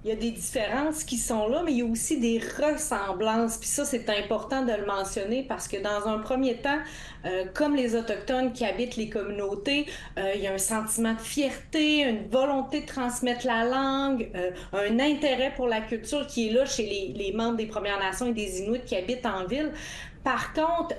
Il y a des différences qui sont là, mais il y a aussi des ressemblances. Puis ça, c'est important de le mentionner parce que dans un premier temps, comme les Autochtones qui habitent les communautés, il y a un sentiment de fierté, une volonté de transmettre la langue, un intérêt pour la culture qui est là chez les membres des Premières Nations et des Inuits qui habitent en ville. Par contre,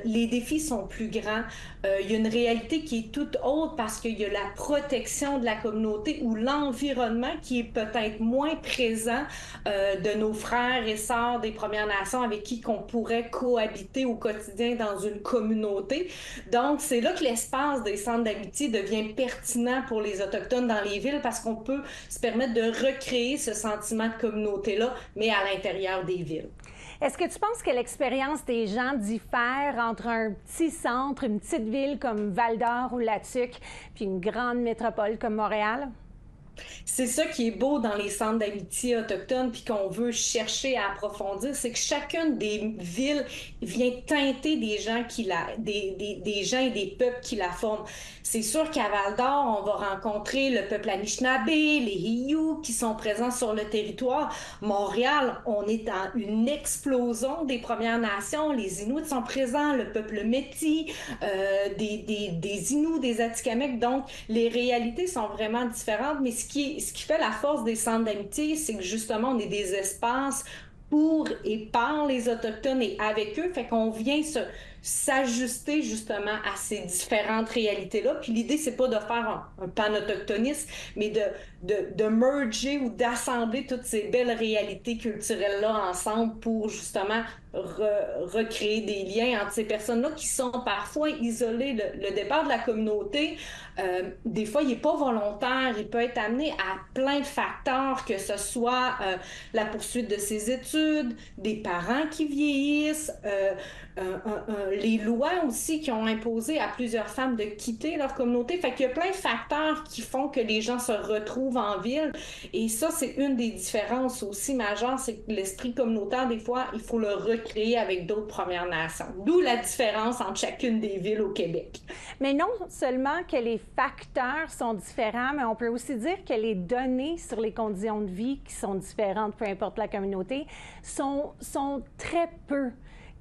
les défis sont plus grands. Il y a une réalité qui est toute autre parce qu'il y a la protection de la communauté ou l'environnement qui est peut-être moins présent de nos frères et sœurs des Premières Nations avec qui qu'on pourrait cohabiter au quotidien dans une communauté. Donc, c'est là que l'espace des centres d'amitié devient pertinent pour les Autochtones dans les villes parce qu'on peut se permettre de recréer ce sentiment de communauté-là, mais à l'intérieur des villes. Est-ce que tu penses que l'expérience des gens diffère entre un petit centre, une petite ville comme Val-d'Or ou Latuc, puis une grande métropole comme Montréal? C'est ça qui est beau dans les centres d'amitié autochtones, puis qu'on veut chercher à approfondir, c'est que chacune des villes vient teinter des gens des gens et des peuples qui la forment. C'est sûr qu'à Val-d'Or, on va rencontrer le peuple Anishinaabe, les Hiyou qui sont présents sur le territoire. Montréal, on est dans une explosion des Premières Nations. Les Inuits sont présents, le peuple Métis, des Inuits, des Atikamekw. Donc, les réalités sont vraiment différentes, mais ce qui fait la force des centres d'amitié, c'est que justement, on est des espaces pour et par les Autochtones et avec eux, fait qu'on vient s'ajuster justement à ces différentes réalités-là. Puis l'idée, c'est pas de faire un pan-autochtonisme, mais de merger ou d'assembler toutes ces belles réalités culturelles-là ensemble pour justement recréer des liens entre ces personnes-là qui sont parfois isolées. Le départ de la communauté, des fois, il n'est pas volontaire, il peut être amené à plein de facteurs, que ce soit la poursuite de ses études, des parents qui vieillissent, les lois aussi qui ont imposé à plusieurs femmes de quitter leur communauté. Fait qu'il y a plein de facteurs qui font que les gens se retrouvent en ville. Et ça, c'est une des différences aussi majeures, c'est que l'esprit communautaire, des fois, il faut le recréer avec d'autres Premières Nations. D'où la différence entre chacune des villes au Québec. Mais non seulement que les facteurs sont différents, mais on peut aussi dire que les données sur les conditions de vie qui sont différentes, peu importe la communauté, sont très peu.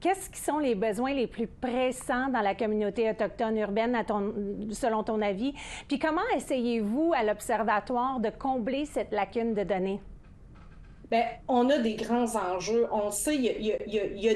Qu'est-ce qui sont les besoins les plus pressants dans la communauté autochtone urbaine, selon ton avis? Puis comment essayez-vous à l'Observatoire de combler cette lacune de données? Bien, on a des grands enjeux. On sait, il y a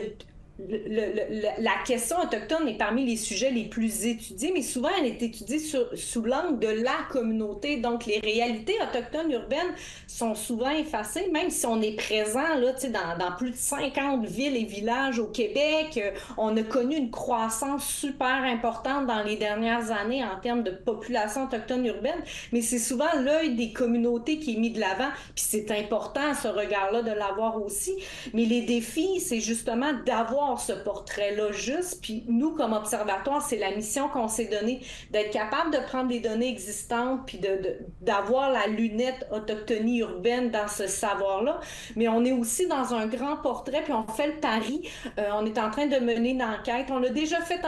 la question autochtone est parmi les sujets les plus étudiés, mais souvent elle est étudiée sous l'angle de la communauté. Donc, les réalités autochtones urbaines sont souvent effacées, même si on est présent là, dans plus de 50 villes et villages au Québec. On a connu une croissance super importante dans les dernières années en termes de population autochtone urbaine, mais c'est souvent l'œil des communautés qui est mis de l'avant, puis c'est important ce regard-là de l'avoir aussi. Mais les défis, c'est justement d'avoir ce portrait-là juste. Puis nous, comme observatoire, c'est la mission qu'on s'est donnée, d'être capable de prendre les données existantes puis d'avoir la lunette autochtonie urbaine dans ce savoir-là. Mais on est aussi dans un grand portrait, puis on fait le pari. On est en train de mener une enquête. On l'a déjà fait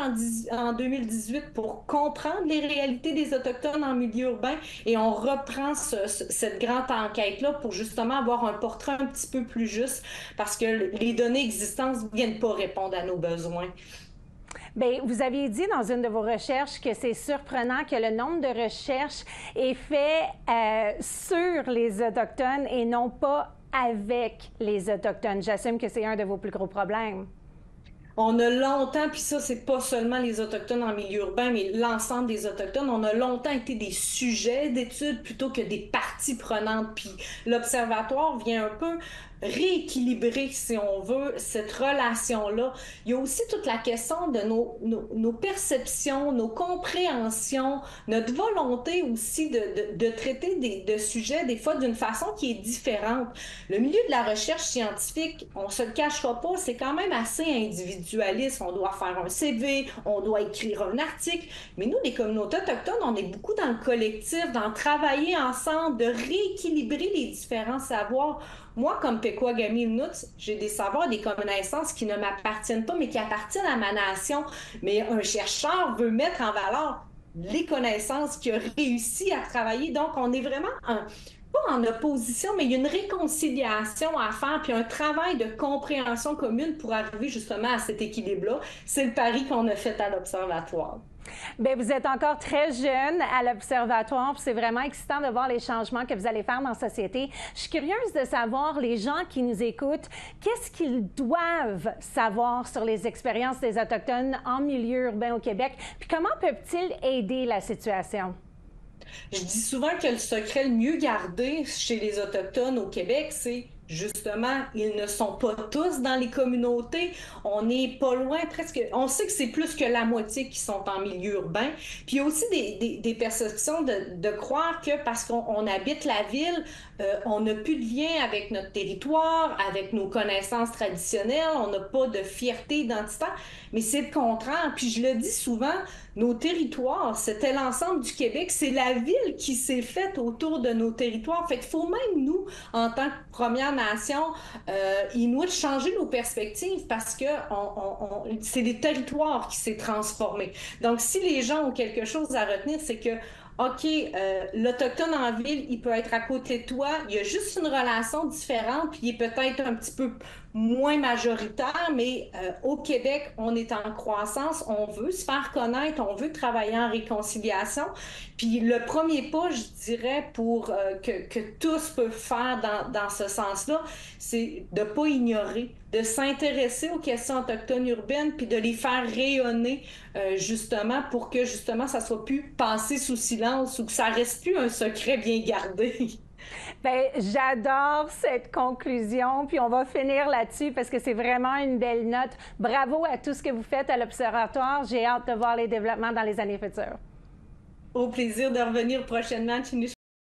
en 2018 pour comprendre les réalités des Autochtones en milieu urbain et on reprend cette grande enquête-là pour justement avoir un portrait un petit peu plus juste parce que les données existantes ne viennent pas répondre à nos besoins. Bien, vous aviez dit dans une de vos recherches que c'est surprenant que le nombre de recherches est fait sur les Autochtones et non pas avec les Autochtones. J'assume que c'est un de vos plus gros problèmes. On a longtemps, puis ça, c'est pas seulement les Autochtones en milieu urbain, mais l'ensemble des Autochtones, on a longtemps été des sujets d'études plutôt que des parties prenantes. Puis l'Observatoire vient un peu rééquilibrer, si on veut, cette relation-là. Il y a aussi toute la question de nos perceptions, nos compréhensions, notre volonté aussi de traiter de sujets, des fois, d'une façon qui est différente. Le milieu de la recherche scientifique, on se le cachera pas, c'est quand même assez individualiste. On doit faire un CV, on doit écrire un article. Mais nous, les communautés autochtones, on est beaucoup dans le collectif, dans travailler ensemble, de rééquilibrer les différents savoirs. Moi, comme Pequawagami Inuit, j'ai des savoirs, des connaissances qui ne m'appartiennent pas, mais qui appartiennent à ma nation. Mais un chercheur veut mettre en valeur les connaissances qu'il a réussi à travailler. Donc, on est vraiment pas en opposition, mais il y a une réconciliation à faire, puis un travail de compréhension commune pour arriver justement à cet équilibre-là. C'est le pari qu'on a fait à l'Observatoire. Bien, vous êtes encore très jeune à l'Observatoire, puis c'est vraiment excitant de voir les changements que vous allez faire dans la société. Je suis curieuse de savoir, les gens qui nous écoutent, qu'est-ce qu'ils doivent savoir sur les expériences des Autochtones en milieu urbain au Québec, puis comment peuvent-ils aider la situation? Je dis souvent que le secret le mieux gardé chez les Autochtones au Québec, c'est justement, ils ne sont pas tous dans les communautés. On n'est pas loin, presque. On sait que c'est plus que la moitié qui sont en milieu urbain. Puis il y a aussi des perceptions de croire que parce qu'on habite la ville, on n'a plus de lien avec notre territoire, avec nos connaissances traditionnelles, on n'a pas de fierté identitaire. Mais c'est le contraire. Puis je le dis souvent, nos territoires, c'était l'ensemble du Québec, c'est la ville qui s'est faite autour de nos territoires. Fait qu'il faut même nous, en tant que Première Nation, Inuit, changer nos perspectives parce que c'est les territoires qui s'est transformé. Donc, si les gens ont quelque chose à retenir, c'est que OK, l'Autochtone en ville, il peut être à côté de toi. Il y a juste une relation différente, puis il est peut-être un petit peu moins majoritaire, mais au Québec, on est en croissance. On veut se faire connaître, on veut travailler en réconciliation. Puis le premier pas, je dirais, pour que tous peuvent faire dans ce sens-là, c'est de ne pas ignorer, de s'intéresser aux questions autochtones urbaines, puis de les faire rayonner justement pour que justement ça soit plus passé sous silence ou que ça reste plus un secret bien gardé. Bien, j'adore cette conclusion, puis on va finir là-dessus parce que c'est vraiment une belle note. Bravo à tout ce que vous faites à l'Observatoire. J'ai hâte de voir les développements dans les années futures. Au plaisir de revenir prochainement, Chini.